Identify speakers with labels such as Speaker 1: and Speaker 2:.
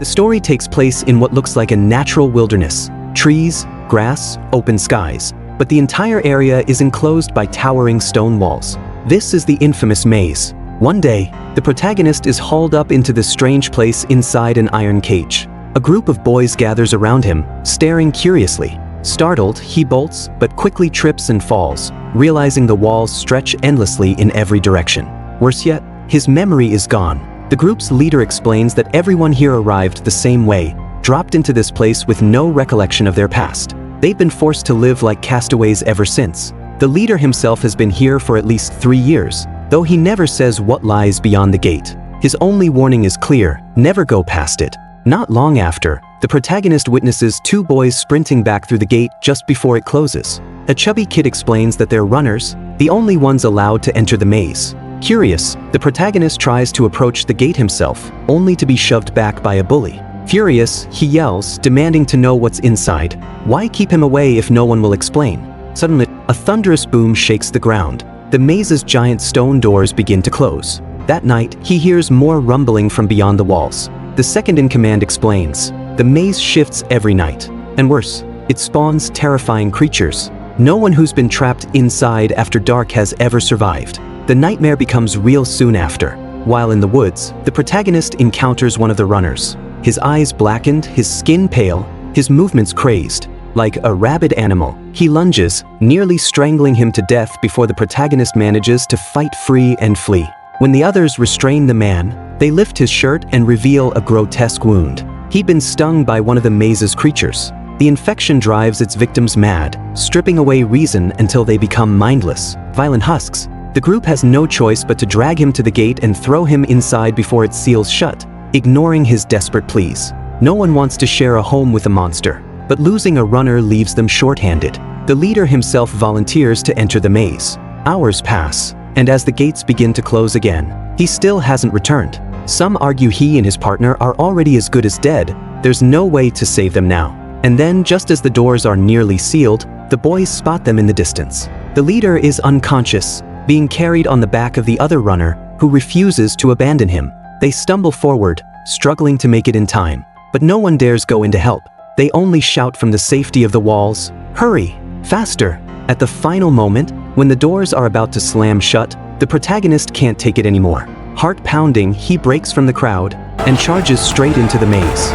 Speaker 1: The story takes place in what looks like a natural wilderness: trees, grass, open skies, but the entire area is enclosed by towering stone walls. This is the infamous maze. One day, the protagonist is hauled up into this strange place inside an iron cage. A group of boys gathers around him, staring curiously. Startled, he bolts, but quickly trips and falls, realizing the walls stretch endlessly in every direction. Worse yet, his memory is gone. The group's leader explains that everyone here arrived the same way, dropped into this place with no recollection of their past. They've been forced to live like castaways ever since. The leader himself has been here for at least 3 years, though he never says what lies beyond the gate. His only warning is clear: never go past it. Not long after, the protagonist witnesses 2 boys sprinting back through the gate just before it closes. A chubby kid explains that they're runners, the only ones allowed to enter the maze. Curious, the protagonist tries to approach the gate himself, only to be shoved back by a bully. Furious, he yells, demanding to know what's inside. Why keep him away if no one will explain? Suddenly, a thunderous boom shakes the ground. The maze's giant stone doors begin to close. That night, he hears more rumbling from beyond the walls. The second-in-command explains, the maze shifts every night. And worse, it spawns terrifying creatures. No one who's been trapped inside after dark has ever survived. The nightmare becomes real soon after. While in the woods, the protagonist encounters one of the runners. His eyes blackened, his skin pale, his movements crazed. Like a rabid animal, he lunges, nearly strangling him to death before the protagonist manages to fight free and flee. When the others restrain the man, they lift his shirt and reveal a grotesque wound. He'd been stung by one of the maze's creatures. The infection drives its victims mad, stripping away reason until they become mindless, violent husks. The group has no choice but to drag him to the gate and throw him inside before it seals shut, ignoring his desperate pleas. No one wants to share a home with a monster, but losing a runner leaves them short-handed. The leader himself volunteers to enter the maze. Hours pass, and as the gates begin to close again, he still hasn't returned. Some argue he and his partner are already as good as dead. There's no way to save them now. And then, just as the doors are nearly sealed, the boys spot them in the distance. The leader is unconscious, being carried on the back of the other runner, who refuses to abandon him. They stumble forward, struggling to make it in time, but no one dares go in to help. They only shout from the safety of the walls, "Hurry! Faster!" At the final moment, when the doors are about to slam shut, the protagonist can't take it anymore. Heart pounding, he breaks from the crowd and charges straight into the maze.